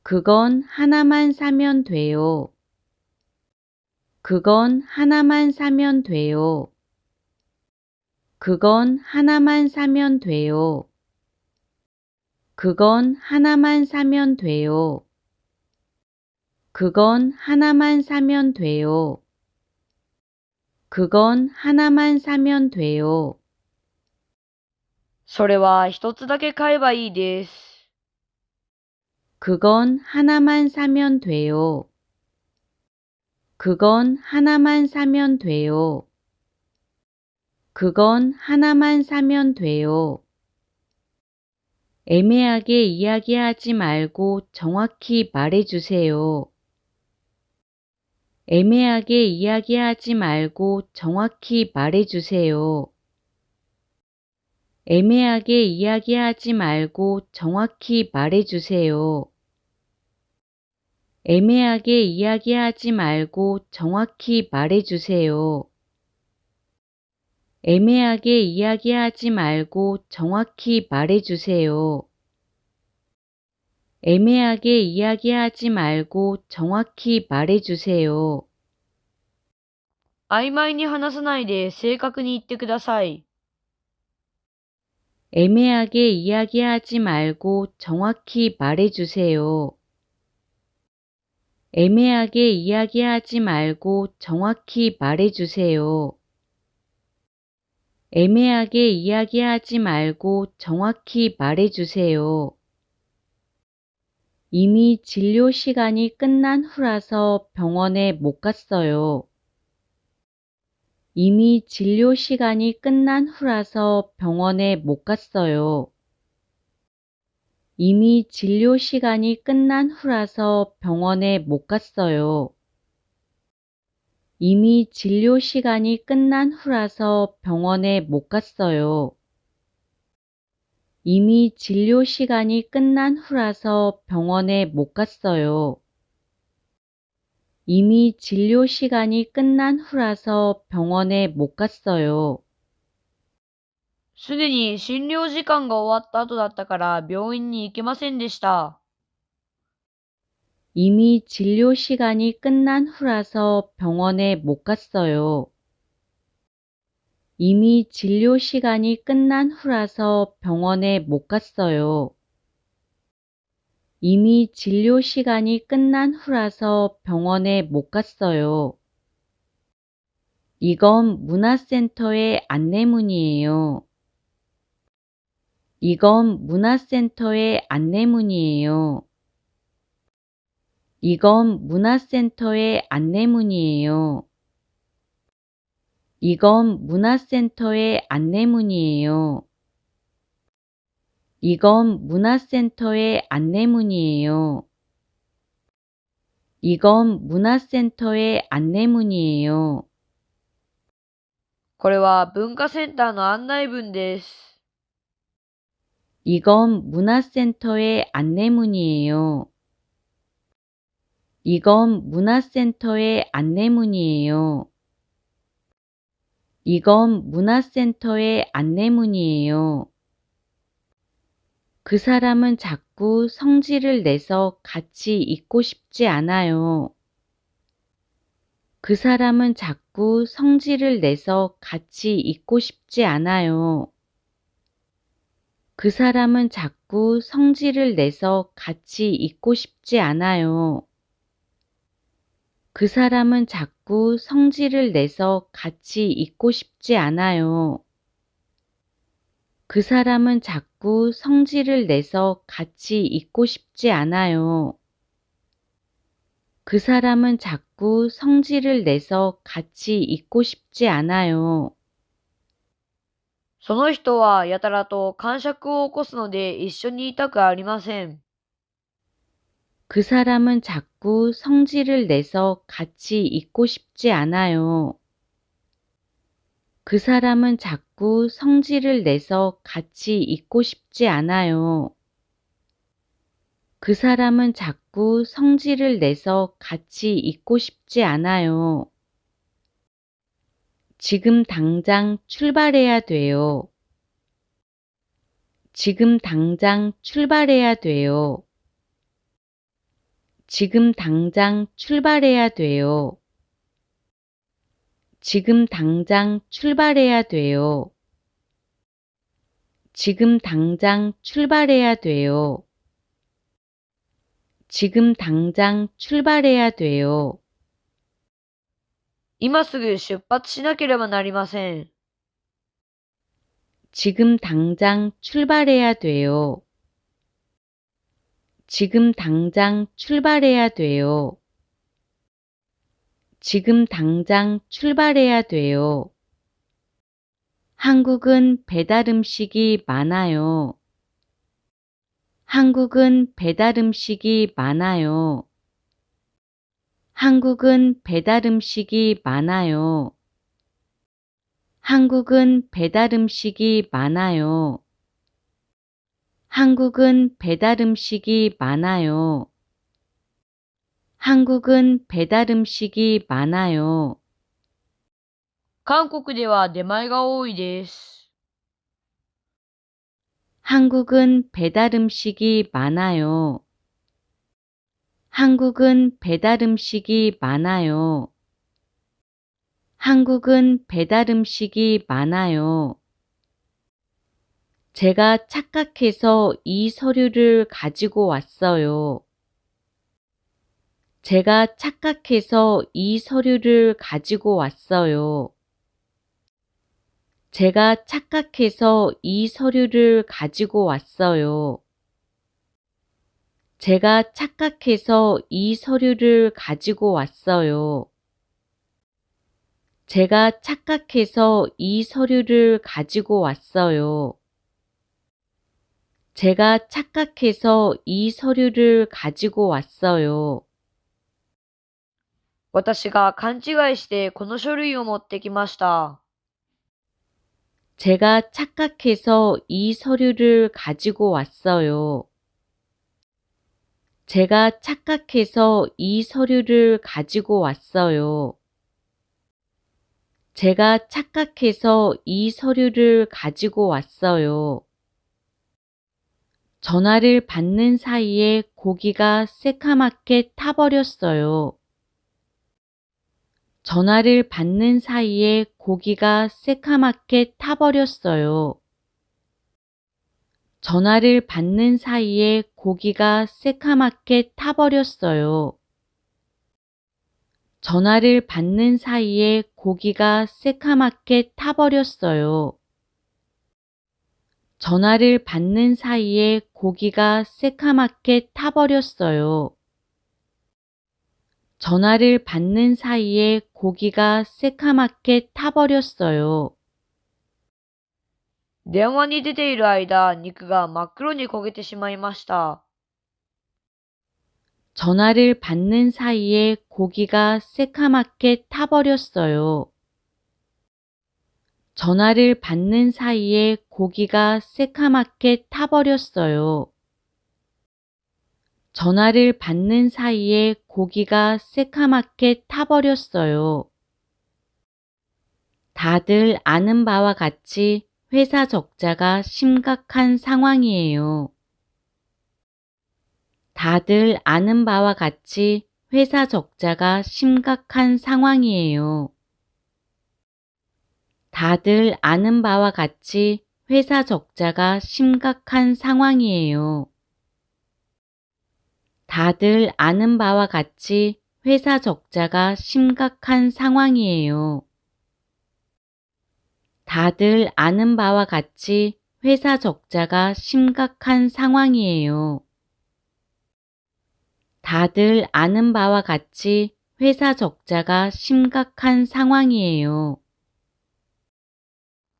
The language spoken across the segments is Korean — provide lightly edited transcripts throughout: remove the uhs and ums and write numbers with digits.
그건 하나만 사면 돼요. 그건 하나만 사면 돼요. 그건 하나만 사면 돼요. 그건 하나만 사면 돼요. 그건 하나만 사면 돼요. 그건 하나만 사면 돼요. それは一つだけ買えばいいです。그건 하나만 사면 돼요. 그건 하나만 사면 돼요. 그건 하나만 사면 돼요. 애매하게 이야기하지 말고 정확히 말해주세요. 애매하게 이야기하지 말고 정확히 말해주세요. 애매하게 이야기하지 말고 정확히 말해주세요. 애매하게 이야기하지 말고 정확히 말해주세요. 애매하게 이야기하지 말고 정확히 말해주세요. 애매하게 이야기하지 말고 정확히 말해주세요. 曖昧に話さないで正確に言ってください。애매하게 이야기하지 말고 정확히 말해주세요. 애매하게 이야기하지 말고 정확히 말해주세요. 애매하게 이야기하지 말고 정확히 말해주세요. 이미 진료 시간이 끝난 후라서 병원에 못 갔어요. 이미 진료 시간이 끝난 후라서 병원에 못 갔어요. 이미 진료 시간이 끝난 후라서 병원에 못 갔어요. 이미 진료 시간이 끝난 후라서 병원에 못 갔어요. 이미 진료 시간이 끝난 후라서 병원에 못 갔어요. 이미 진료 시간이 끝난 후라서 병원에 못 갔어요. すでに診療時間が終わった後だったから病院に行けませんでした。 이미 진료 시간이 끝난 후라서 병원에 못 갔어요. 이미 진료 시간이 끝난 후라서 병원에 못 갔어요. 이미 진료 시간이 끝난 후라서 병원에 못 갔어요. 이건 문화센터의 안내문이에요. 이건 문화센터의 안내문이에요. 이건 문화센터의 안내문이에요. 이건 문화센터의 안내문이에요. 이건 문화센터의 안내문이에요. 이건 문화센터의 안내문이에요. これは文化センターの案内文です。 이건 문화센터의 안내문이에요. 이건 문화센터의 안내문이에요. 이건 문화센터의 안내문이에요. 그 사람은 자꾸 성질을 내서 같이 있고 싶지 않아요. 그 사람은 자꾸 성질을 내서 같이 있고 싶지 않아요. 그 사람은 자꾸 성질을 내서 같이 있고 싶지 않아요. 그 사람은 자꾸 성질을 내서 같이 있고 싶지 않아요. 그 사람은 자꾸 성질을 내서 같이 있고 싶지 않아요. 그 사람은 자꾸 성질을 내서 같이 있고 싶지 않아요. その人はやたらと癇癪を起こすので一緒にいたくありません。 그 사람은 자꾸 성질을 내서 같이 있고 싶지 않아요. 그 사람은 자꾸 성질을 내서 같이 있고 싶지 않아요. 그 사람은 자꾸 성질을 내서 같이 있고 싶지 않아요. 지금 당장 출발해야 돼요. 지금 당장 출발해야 돼요. 지금 당장 출발해야 돼요. 지금 당장 출발해야 돼요. 지금 당장 출발해야 돼요. 지금 당장 출발해야 돼요. 今すぐ出発しなければなりません。 지금 당장 출발해야 돼요. 지금 당장 출발해야 돼요. 지금 당장 출발해야 돼요. 한국은 배달 음식이 많아요. 한국은 배달 음식이 많아요. 한국은 배달 음식이 많아요. 한국은 배달 음식이 많아요. 한국은 배달 음식이 많아요. 한국은 배달 음식이 많아요. 韓国では出前が多いです。 한국은 배달 음식이 많아요. 한국은 배달 음식이 많아요. 한국은 배달 음식이 많아요. 제가 착각해서 이 서류를 가지고 왔어요. 제가 착각해서 이 서류를 가지고 왔어요. 제가 착각해서 이 서류를 가지고 왔어요. 제가 착각해서 이 서류를 가지고 왔어요. 제가 착각해서 이 서류를 가지고 왔어요. 제가 착각해서 이 서류를 가지고 왔어요. 私が勘違いしてこの書類を持ってきました。 제가 착각해서 이 서류를 가지고 왔어요. 제가 착각해서 이 서류를 가지고 왔어요. 제가 착각해서 이 서류를 가지고 왔어요. 전화를 받는 사이에 고기가 새카맣게 타버렸어요. 전화를 받는 사이에 고기가 새카맣게 타버렸어요. 전화를 받는 사이에 고기가 새카맣게 타버렸어요. 전화를 받는 사이에 고기가 새카맣게 타버렸어요. 전화를 받는 사이에 고기가 새카맣게 타버렸어요. 전화를 받는 사이에 고기가 새카맣게 타버렸어요. 電話に出ている間、肉が真っ黒に焦げてしまいました。 전화를 받는 사이에 고기가 새카맣게 타버렸어요. 전화를 받는 사이에 고기가 새카맣게 타버렸어요. 전화를 받는 사이에 고기가 새카맣게 타버렸어요. 다들 아는 바와 같이 회사 적자가 심각한 상황이에요. 다들 아는 바와 같이 회사 적자가 심각한 상황이에요. 다들 아는 바와 같이 회사 적자가 심각한 상황이에요. 다들 아는 바와 같이 회사 적자가 심각한 상황이에요. 다들 아는 바와 같이 회사 적자가 심각한 상황이에요. 다들 아는 바와 같이 회사 적자가 심각한 상황이에요.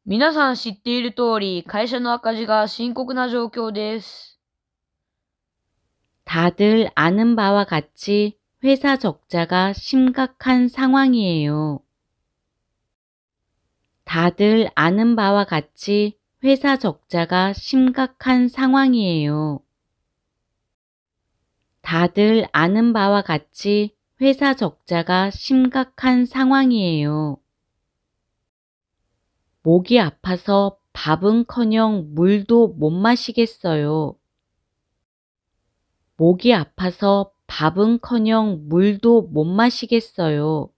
皆さん知っている通り、会社の赤字が深刻な状況です。 다들 아는 바와 같이 회사 적자가 심각한 상황이에요. 다들 아는 바와 같이 회사 적자가 심각한 상황이에요. 다들 아는 바와 같이 회사 적자가 심각한 상황이에요. 목이 아파서 밥은커녕 물도 못 마시겠어요. 목이 아파서 밥은커녕 물도 못 마시겠어요.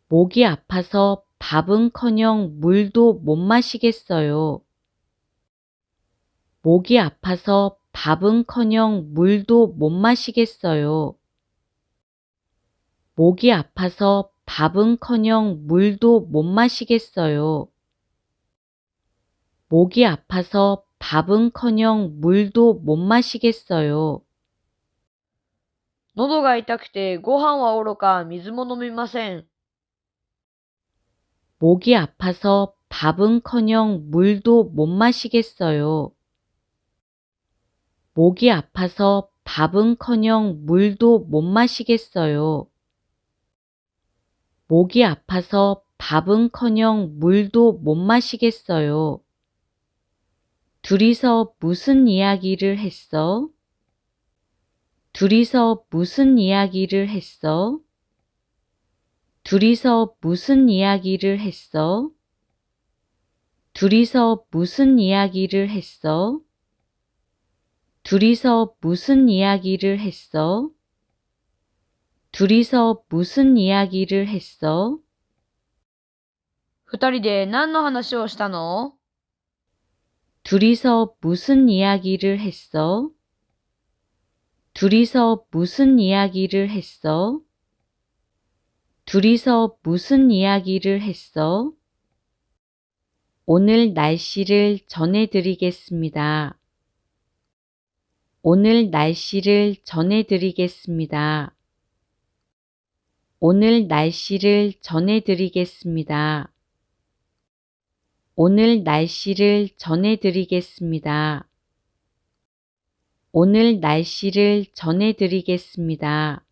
목이 아파서 밥은커녕 물도 못 마시겠어요. 목이 아파서 밥은커녕 물도 못 마시겠어요. 목이 아파서 밥은커녕 물도 못 마시겠어요. 목이 아파서 밥은커녕 물도 못 마시겠어요. 喉が痛くてご飯はおろか水も飲みません。 목이 아파서 밥은커녕 물도 못 마시겠어요. 목이 아파서 밥은커녕 물도 못 마시겠어요. 목이 아파서 밥은커녕 물도 못 마시겠어요. 둘이서 무슨 이야기를 했어? 둘이서 무슨 이야기를 했어? 둘이서 무슨 이야기를 했어? 둘이서 무슨 이야기를 했어? 둘이서 무슨 이야기를 했어? 둘이서 무슨 이야기를 했어? 二人で何の話をしたの？ 둘이서 무슨 이야기를 했어? 둘이서 무슨 이야기를 했어? 둘이서 무슨 이야기를 했어? 오늘 날씨를 전해드리겠습니다. 오늘 날씨를 전해드리겠습니다. 오늘 날씨를 전해드리겠습니다. 오늘 날씨를 전해드리겠습니다. 오늘 날씨를 전해드리겠습니다.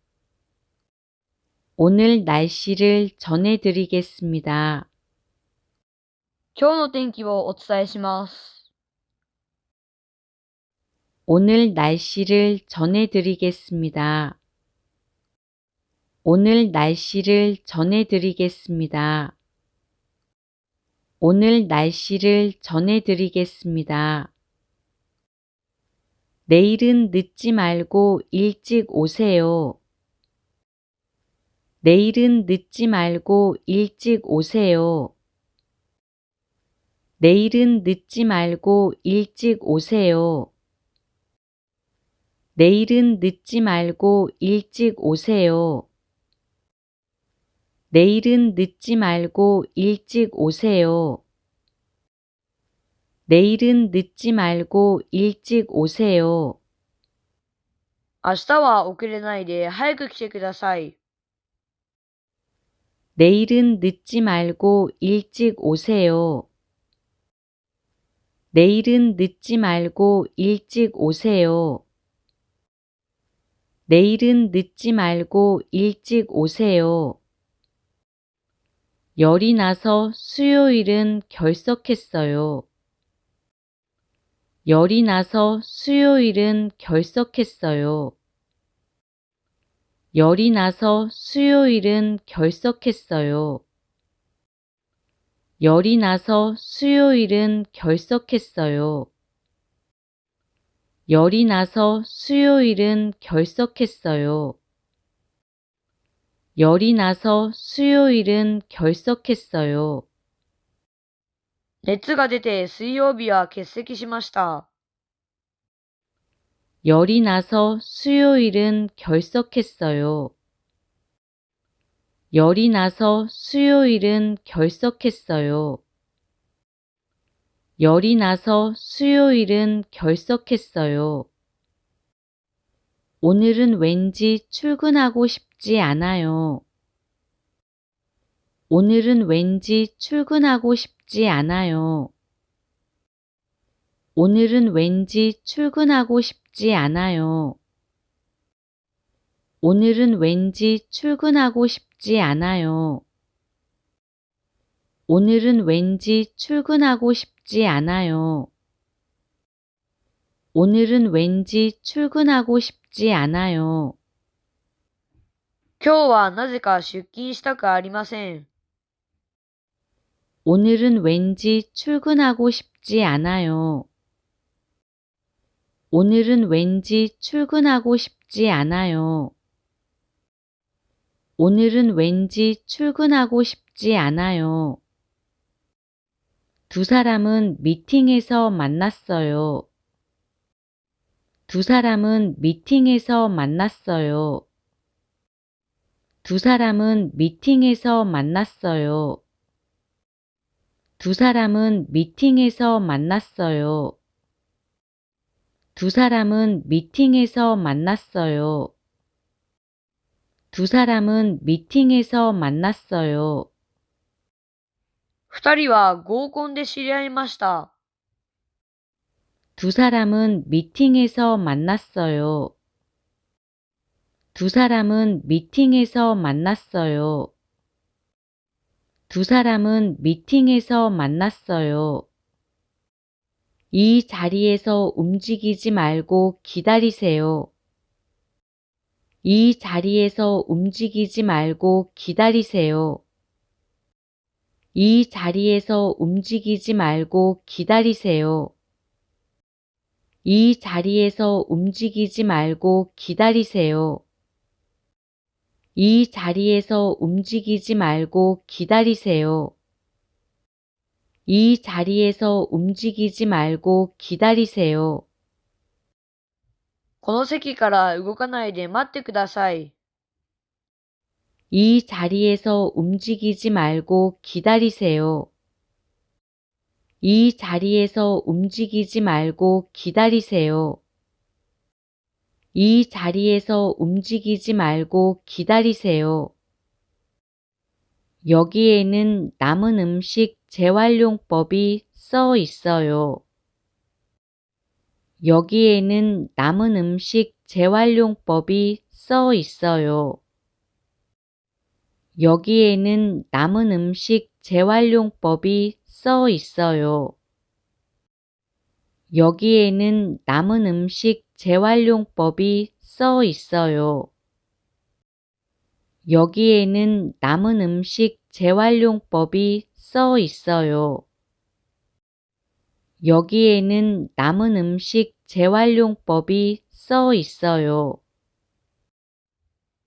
오늘 날씨를 전해드리겠습니다. 今日の天気をお伝えします。 오늘 날씨를 전해드리겠습니다. 오늘 날씨를 전해드리겠습니다. 오늘 날씨를 전해드리겠습니다. 내일은 늦지 말고 일찍 오세요. 내일은 늦지 말고 일찍 오세요. 내일은 늦지 말고 일찍 오세요. 내일은 늦지 말고 일찍 오세요. 내일은 늦지 말고 일찍 오세요. 내일은 늦지 말고 일찍 오세요. 明日は遅れないで早く来てください。 내일은 늦지 말고 일찍 오세요. 내일은 늦지 말고 일찍 오세요. 내일은 늦지 말고 일찍 오세요. 열이 나서 수요일은 결석했어요. 열이 나서 수요일은 결석했어요. 열이 나서 수요일은 결석했어요. 열이 나서 수요일은 결석했어요. 열이 나서 수요일은 결석했어요. 열이 나서 수요일은 결석했어요. 熱が出て水曜日は欠席しました。 열이 나서 수요일은 결석했어요. 열이 나서 수요일은 결석했어요. 열이 나서 수요일은 결석했어요. 오늘은 왠지 출근하고 싶지 않아요. 오늘은 왠지 출근하고 싶지 않아요. 오늘은 왠지 출근하고 싶지 않아요. 오늘은 왠지 출근하고 싶지 않아요. 오늘은 왠지 출근하고 싶지 않아요. 오늘은 왠지 출근하고 싶지 않아요. 今日はなぜか出勤したくありません。 오늘은 왠지 출근하고 싶지 않아요. 오늘은 왠지 출근하고 싶지 싶지 않아요. 오늘은 왠지 출근하고 싶지 않아요. 두 사람은 미팅에서 만났어요. 두 사람은 미팅에서 만났어요. 두 사람은 미팅에서 만났어요. 두 사람은 미팅에서 만났어요. 두 사람은 미팅에서 만났어요. 두 사람은 미팅에서 만났어요. 二人は合コンで知り合いました。두 사람은 미팅에서 만났어요. 두 사람은 미팅에서 만났어요. 두 사람은 미팅에서 만났어요. 이 자리에서 움직이지 말고 기다리세요. 이 자리에서 움직이지 말고 기다리세요. 이 자리에서 움직이지 말고 기다리세요. 이 자리에서 움직이지 말고 기다리세요. 이 자리에서 움직이지 말고 기다리세요. 이 자리에서 움직이지 말고 기다리세요. この席から動かないで待ってください。이 자리에서 움직이지 말고 기다리세요. 이 자리에서 움직이지 말고 기다리세요. 이 자리에서 움직이지 말고 기다리세요. 여기에는 남은 음식 재활용법이 써 있어요. 여기에는 남은 음식 재활용법이 써 있어요. 여기에는 남은 음식 재활용법이 써 있어요. 여기에는 남은 음식 재활용법이 써 있어요. 여기에는 남은 음식 재활용법이 써 있어요. 여기에는 남은 음식 재활용법이 써 있어요.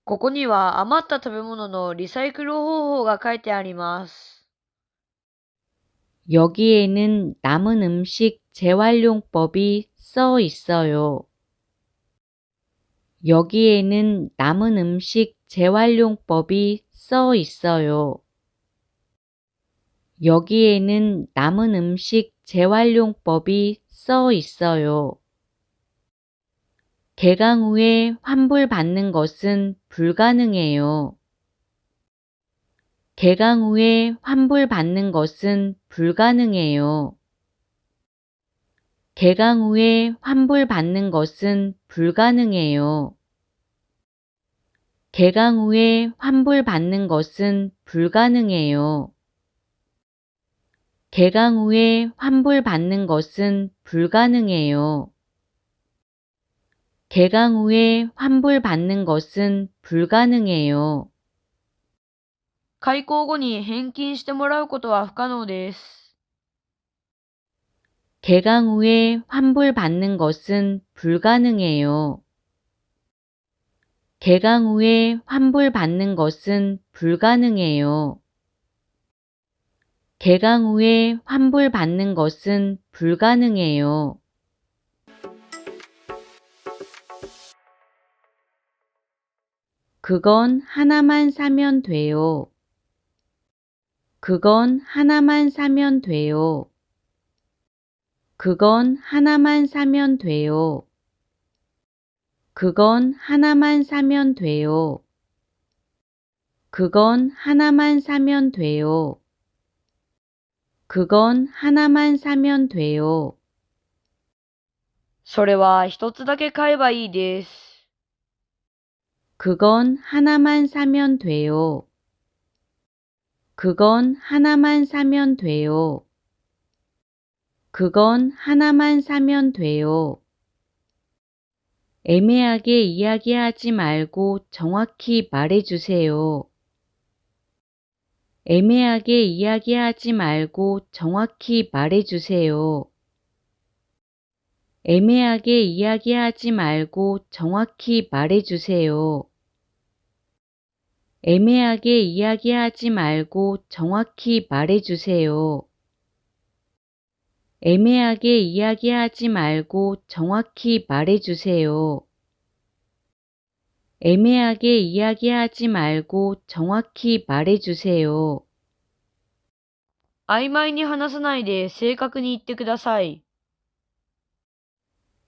ここには余った食べ物のリサイクル方法が書いてあります。 여기에는 남은 음식 재활용법이 써 있어요. 여기에는 남은 음식 재활용법이 써 있어요. 여기에는 남은 음식 재활용법이 써 있어요. 개강 후에 환불받는 것은 불가능해요. 개강 후에 환불받는 것은 불가능해요. 개강 후에 환불받는 것은 불가능해요. 개강 후에 환불받는 것은 불가능해요. 개강 후에 환불받는 것은 불가능해요. 개강 후에 환불받는 것은 불가능해요. 開校後に返金してもらうことは不可能です。 개강 후에 환불받는 것은 불가능해요. 개강 후에 환불받는 것은 불가능해요. 개강 후에 환불받는 것은 불가능해요. 그건 하나만 사면 돼요. 그건 하나만 사면 돼요. 그건 하나만 사면 돼요. 그건 하나만 사면 돼요. 그건 하나만 사면 돼요. 그건 하나만 사면 돼요. それは一つだけ買えばいいです。 그건 하나만 사면 돼요. 그건 하나만 사면 돼요. 그건 하나만 사면 돼요. 애매하게 이야기하지 말고 정확히 말해주세요. 애매하게 이야기하지 말고 정확히 말해주세요. 애매하게 이야기하지 말고 정확히 말해주세요. 애매하게 이야기하지 말고 정확히 말해주세요. 애매하게 이야기하지 말고 정확히 말해주세요. 애매하게 이야기하지 말고 정확히 말해주세요. 曖昧に話さないで正確に言ってください。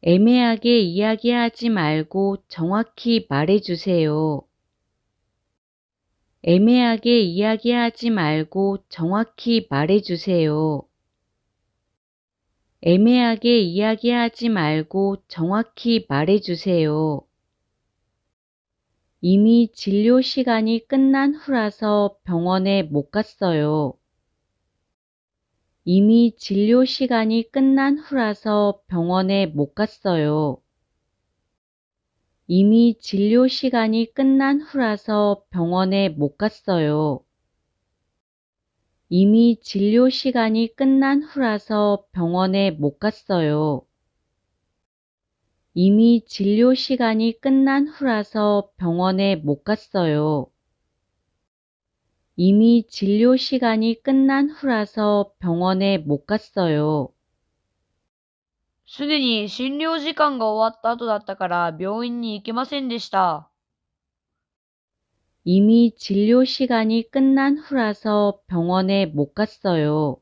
애매하게 이야기하지 말고 정확히 말해주세요. 애매하게 이야기하지 말고 정확히 말해주세요. 애매하게 이야기하지 말고 정확히 말해주세요. 이미 진료 시간이 끝난 후라서 병원에 못 갔어요. 이미 진료 시간이 끝난 후라서 병원에 못 갔어요. 이미 진료 시간이 끝난 후라서 병원에 못 갔어요. 이미 진료 시간이 끝난 후라서 병원에 못 갔어요. 이미 진료 시간이 끝난 후라서 병원에 못 갔어요. 이미 진료 시간이 끝난 후라서 병원에 못 갔어요. すでに診療時間が終わった後だったから病院に行けませんでした。 이미 진료 시간이 끝난 후라서 병원에 못 갔어요.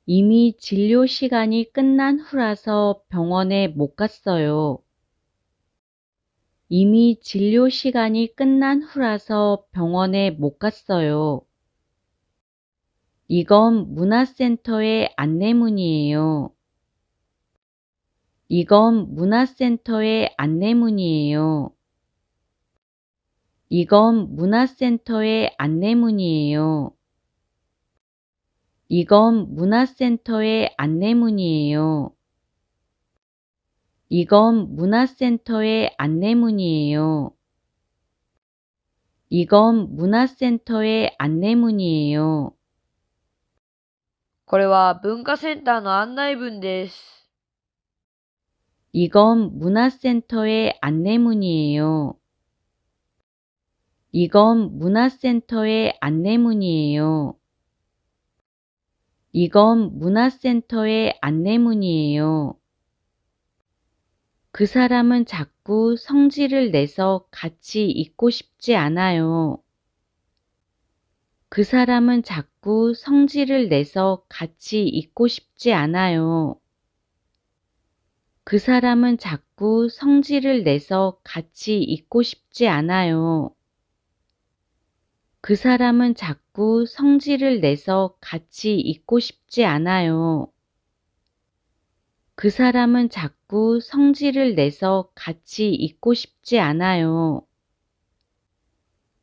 이미 진료 시간이 끝난 후라서 병원에 못 갔어요. 이미 진료 시간이 끝난 후라서 병원에 못 갔어요. 이건 문화센터의 안내문이에요. 이건 문화센터의 안내문이에요. 이건 문화센터의 안내문이에요. 이건 문화센터의 안내문이에요. 이건 문화센터의 안내문이에요. 이건 문화센터의 안내문이에요. これは文化センターの案内文です。 이건 문화센터의 안내문이에요. 이건 문화센터의 안내문이에요. 이건 문화센터의 안내문이에요. 그 사람은 자꾸 성질을 내서 같이 있고 싶지 않아요. 그 사람은 자꾸 성질을 내서 같이 있고 싶지 않아요. 그 사람은 자꾸 성질을 내서 같이 있고 싶지 않아요. 그 사람은 자꾸 성질을 내서 같이 있고 싶지 않아요. 그 사람은 자꾸 성질을 내서 같이 있고 싶지 않아요.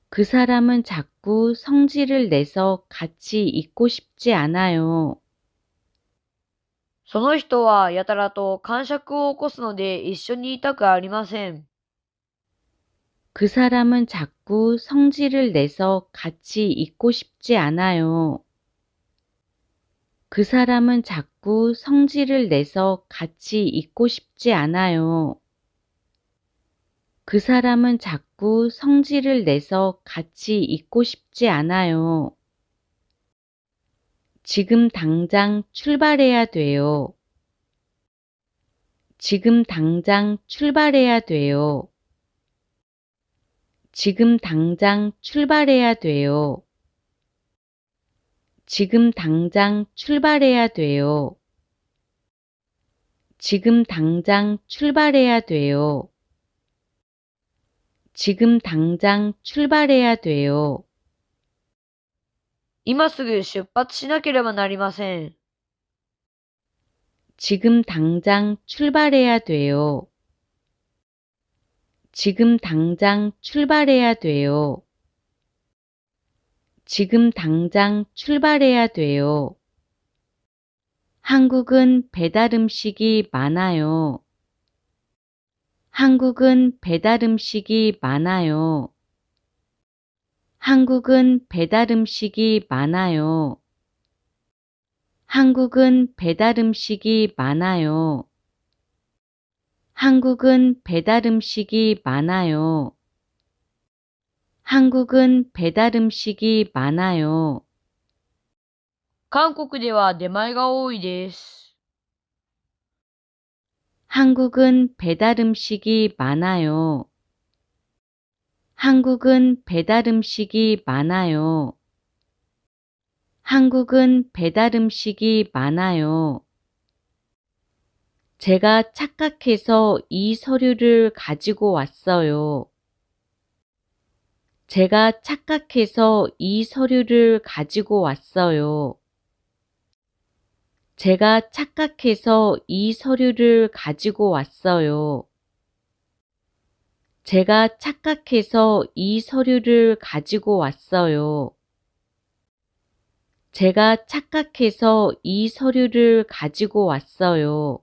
그 사람은 자꾸 성질을 내서 같이 있고 싶지 않아요. その人はやたらと癇癪を起こすので一緒にいたくありません。 그 사람은 자꾸 성질을 내서 같이 있고 싶지 않아요. 그 사람은 자꾸 성질을 내서 같이 있고 싶지 않아요. 그 사람은 자꾸 성질을 내서 같이 있고 싶지 않아요. 지금 당장 출발해야 돼요. 지금 당장 출발해야 돼요. 지금 당장 출발해야 돼요. 지금 당장 출발해야 돼요. 지금 당장 출발해야 돼요. 지금 당장 출발해야 돼요. 今すぐ出発しなければなりません。 지금 당장 출발해야 돼요. 지금 당장 출발해야 돼요. 지금 당장 출발해야 돼요. 한국은 배달 음식이 많아요. 한국은 배달 음식이 많아요. 한국은 배달 음식이 많아요. 한국은 배달 음식이 많아요. 한국은 배달 음식이 많아요. 한국은 배달 음식이 많아요. 韓国では出前が多いです。 한국은 배달 음식이 많아요. 한국은 배달 음식이 많아요. 한국은 배달 음식이 많아요. 제가 착각해서 이 서류를 가지고 왔어요. 제가 착각해서 이 서류를 가지고 왔어요. 제가 착각해서 이 서류를 가지고 왔어요. 제가 착각해서 이 서류를 가지고 왔어요. 제가 착각해서 이 서류를 가지고 왔어요.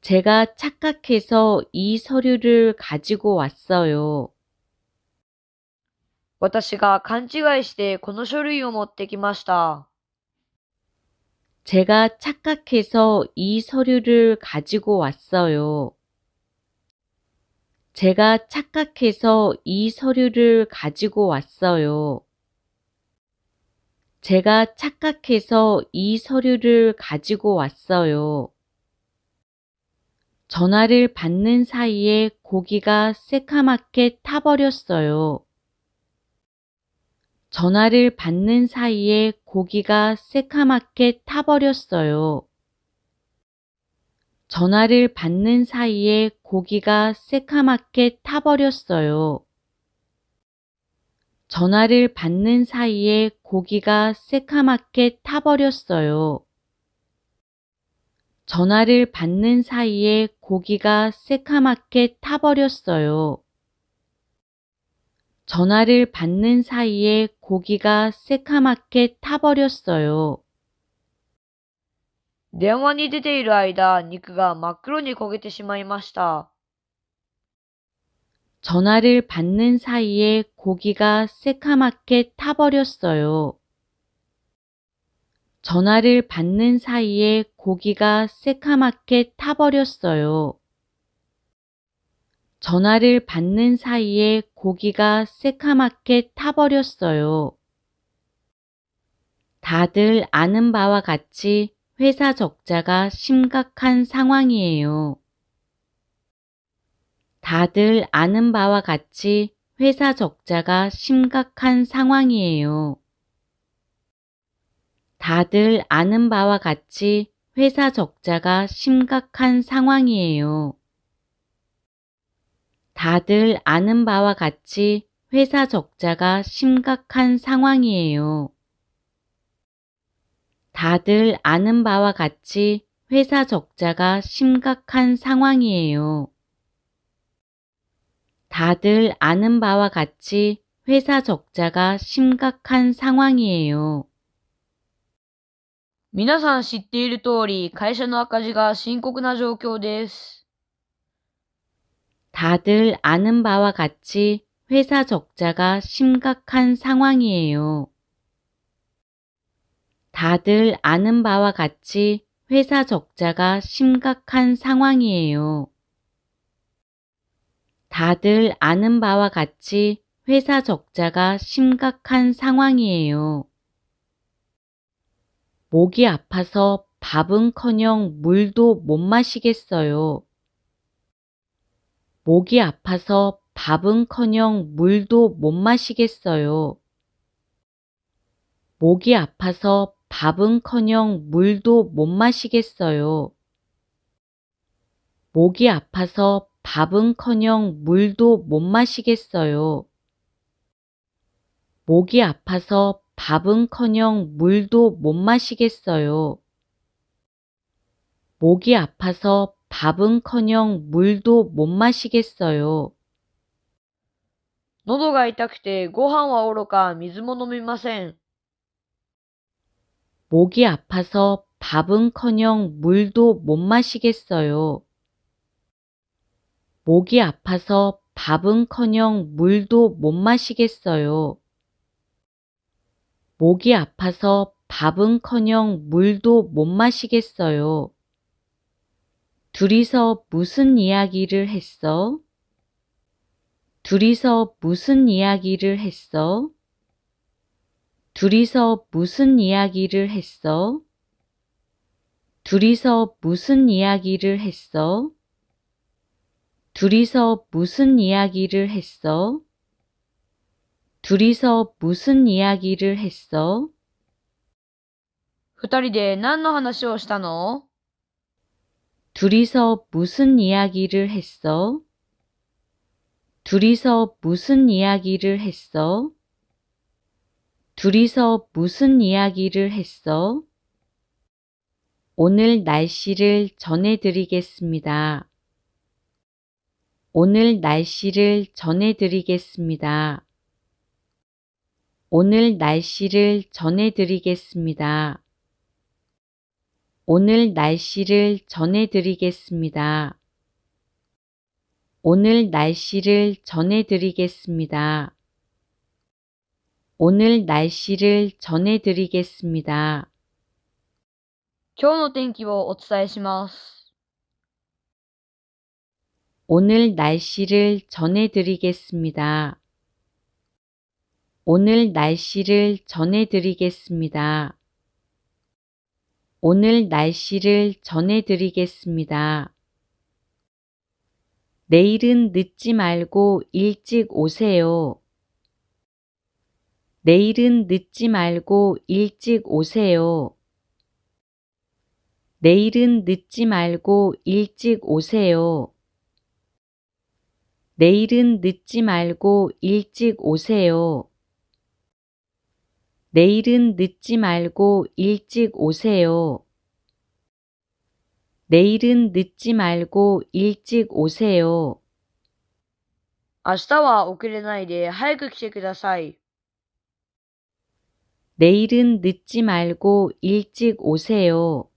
제가 착각해서 이 서류를 가지고 왔어요. 私が勘違いしてこの書類を持ってきました。 제가 착각해서 이 서류를 가지고 왔어요. 제가 착각해서 이 서류를 가지고 왔어요. 제가 착각해서 이 서류를 가지고 왔어요. 전화를 받는 사이에 고기가 새카맣게 타버렸어요. 전화를 받는 사이에 고기가 새카맣게 타버렸어요. 전화를 받는 사이에 고기가 새카맣게 타버렸어요. 전화를 받는 사이에 고기가 새카맣게 타버렸어요. 전화를 받는 사이에 고기가 새카맣게 타버렸어요. 전화를 받는 사이에 고기가 새카맣게 타버렸어요. 電話に出ている間、肉が真っ黒に焦げてしまいました。 전화를 받는 사이에 고기가 새카맣게 타버렸어요. 전화를 받는 사이에 고기가 새카맣게 타버렸어요. 전화를 받는 사이에 고기가 새카맣게 타버렸어요. 다들 아는 바와 같이 회사 적자가 심각한 상황이에요. 다들 아는 바와 같이 회사 적자가 심각한 상황이에요. 다들 아는 바와 같이 회사 적자가 심각한 상황이에요. 다들 아는 바와 같이 회사 적자가 심각한 상황이에요. 다들 아는 바와 같이 회사 적자가 심각한 상황이에요. 다들 아는 바와 같이 회사 적자가 심각한 상황이에요. 皆さん知っている通り、会社の赤字が深刻な状況です。 다들 아는 바와 같이 회사 적자가 심각한 상황이에요. 다들 아는 바와 같이 회사 적자가 심각한 상황이에요. 다들 아는 바와 같이 회사 적자가 심각한 상황이에요. 목이 아파서 밥은커녕 물도 못 마시겠어요. 목이 아파서 밥은커녕 물도 못 마시겠어요. 목이 아파서 밥은커녕 물도 못 마시겠어요. 목이 아파서 밥은커녕 물도 못 마시겠어요. 목이 아파서 밥은커녕 물도 못 마시겠어요. 목이 아파서 밥은커녕 물도 못 마시겠어요. 喉が痛くてご飯はおろか水も飲みません。 목이 아파서 밥은커녕 물도 못 마시겠어요. 목이 아파서 밥은커녕 물도 못 마시겠어요. 목이 아파서 밥은커녕 물도 못 마시겠어요. 둘이서 무슨 이야기를 했어? 둘이서 무슨 이야기를 했어? 둘이서 무슨 이야기를 했어? 둘이서 무슨 이야기를 했어? 둘이서 무슨 이야기를 했어? 둘이서 무슨 이야기를 했어? 二人で何の話をしたの？ 둘이서 무슨 이야기를 했어? 둘이서 무슨 이야기를 했어? 둘이서 무슨 이야기를 했어? 오늘 날씨를 전해드리겠습니다. 오늘 날씨를 전해드리겠습니다. 오늘 날씨를 전해드리겠습니다. 오늘 날씨를 전해드리겠습니다. 오늘 날씨를 전해드리겠습니다. 오늘 날씨를 전해드리겠습니다. 今日の天気をお伝えします。 오늘 날씨를 전해드리겠습니다. 오늘 날씨를 전해드리겠습니다. 오늘 날씨를 전해드리겠습니다. 내일은 늦지 말고 일찍 오세요. 내일은 늦지 말고 일찍 오세요. 내일은 늦지 말고 일찍 오세요. 내일은 늦지 말고 일찍 오세요. 내일은 늦지 말고 일찍 오세요. 내일은 늦지 말고 일찍 오세요. 明日は遅れないで早く来てください。 내일은 늦지 말고 일찍 오세요.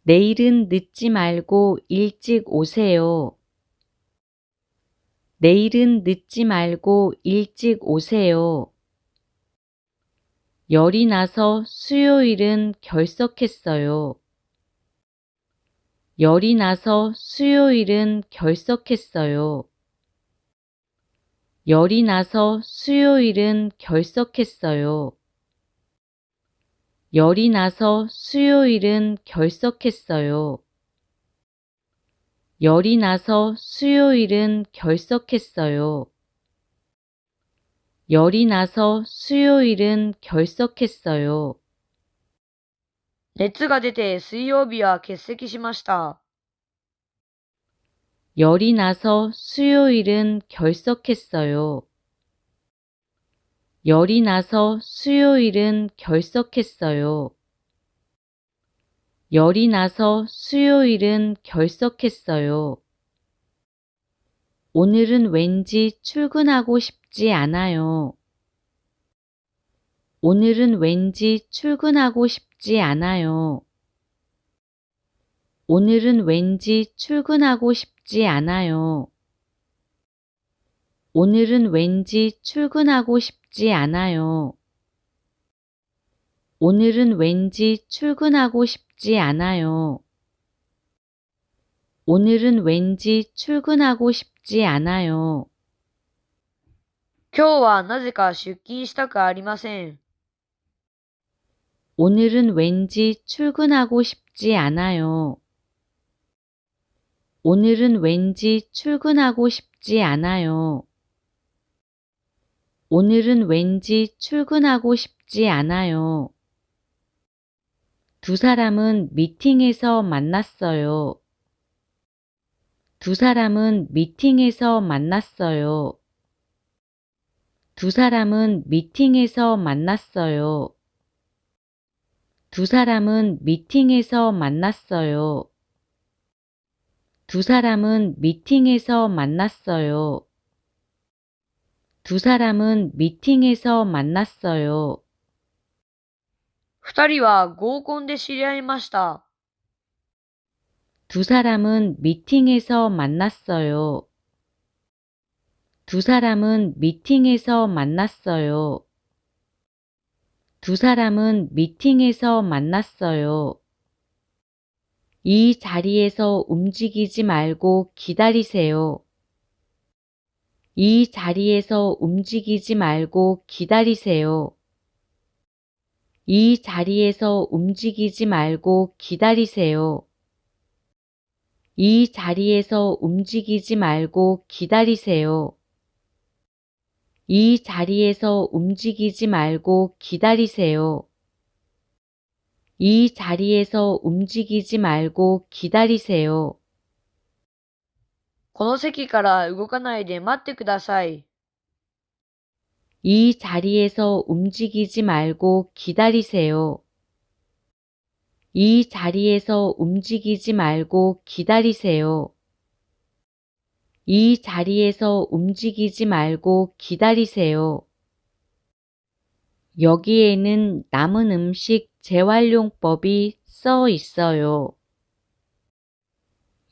내일은 늦지 말고 일찍 오세요. 내일은 늦지 말고 일찍 오세요. 열이 나서 수요일은 결석했어요. 열이 나서 수요일은 결석했어요. 열이 나서 수요일은 결석했어요. 열이 나서 수요일은 결석했어요. 열이 나서 수요일은 결석했어요. 열이 나서 수요일은 결석했어요. 熱が出て水曜日は欠席しました。 열이 나서 수요일은 결석했어요. 열이 나서 수요일은 결석했어요. 열이 나서 수요일은 결석했어요. 오늘은 왠지 출근하고 싶지 않아요. 오늘은 왠지 출근하고 싶지 않아요. 오늘은 왠지 출근하고 싶지 않아요. 오늘은 왠지 출근하고 싶지 않아요. 오늘은 왠지 출근하고 싶지 않아요. 오늘은 왠지 출근하고 싶지 않아요. 今日はなぜか出勤したくありません。 오늘은 왠지 출근하고 싶지 않아요. 오늘은 왠지 출근하고 싶지 않아요. 오늘은 왠지 출근하고 싶지 않아요. 두 사람은 미팅에서 만났어요. 두 사람은 미팅에서 만났어요. 두 사람은 미팅에서 만났어요. 두 사람은 미팅에서 만났어요. 두 사람은 미팅에서 만났어요. 두 사람은 미팅에서 만났어요. 二人は合コンで知り合いました。 두 사람은 미팅에서 만났어요. 두 사람은 미팅에서 만났어요. 두 사람은 미팅에서 만났어요. 이 자리에서 움직이지 말고 기다리세요. 이 자리에서 움직이지 말고 기다리세요. 이 자리에서 움직이지 말고 기다리세요. 이 자리에서 움직이지 말고 기다리세요. 이 자리에서 움직이지 말고 기다리세요. 이 자리에서 움직이지 말고 기다리세요. この席から動かないで待ってください。 이 자리에서 움직이지 말고 기다리세요. 이 자리에서 움직이지 말고 기다리세요. 이 자리에서 움직이지 말고 기다리세요. 여기에는 남은 음식 재활용법이 써 있어요.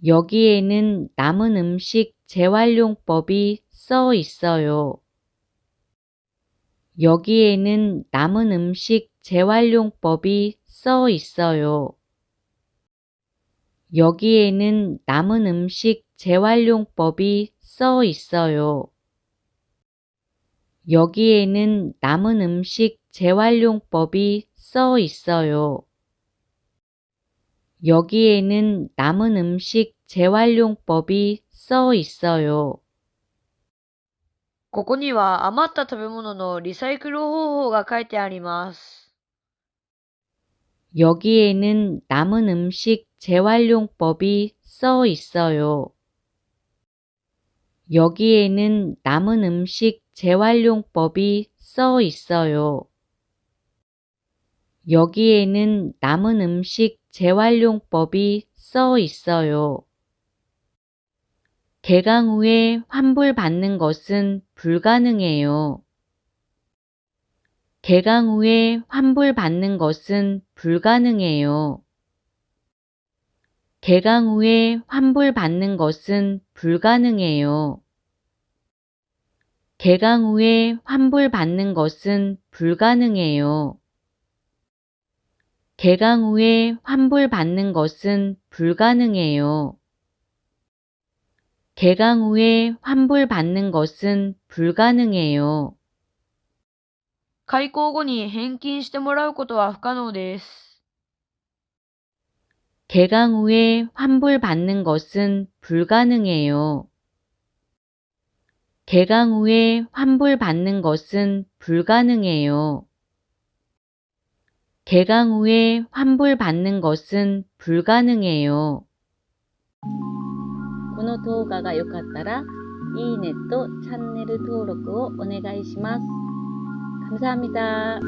여기에는 남은 음식 재활용법이 써 있어요. 여기에는 남은 음식 재활용법이 써 있어요. 여기에는 남은 음식 재활용법이 써 있어요. 여기에는 남은 음식 재활용법이 써 있어요. 여기에는 남은 음식 재활용법이 써 있어요. ここには余った食べ物のリサイクル方法が書いてあります。 여기에는 남은 음식 재활용법이 써 있어요. 여기에는 남은 음식 재활용법이 써 있어요. 여기에는 남은 음식 재활용법이 써 있어요. 개강 후에 환불받는 것은 불가능해요. 개강 후에 환불받는 것은 불가능해요. 개강 후에 환불받는 것은 불가능해요. 개강 후에 환불받는 것은 불가능해요. 개강 후에 환불받는 것은 불가능해요. 개강 후에 환불받는 것은 불가능해요. 開校後に返金してもらうことは不可能です。 개강 후에 환불받는 것은 불가능해요. 개강 후에 환불받는 것은 불가능해요. 개강 후에 환불받는 것은 불가능해요. この動画が良かったら、いいねとチャンネル登録をお願いします。감사합니다.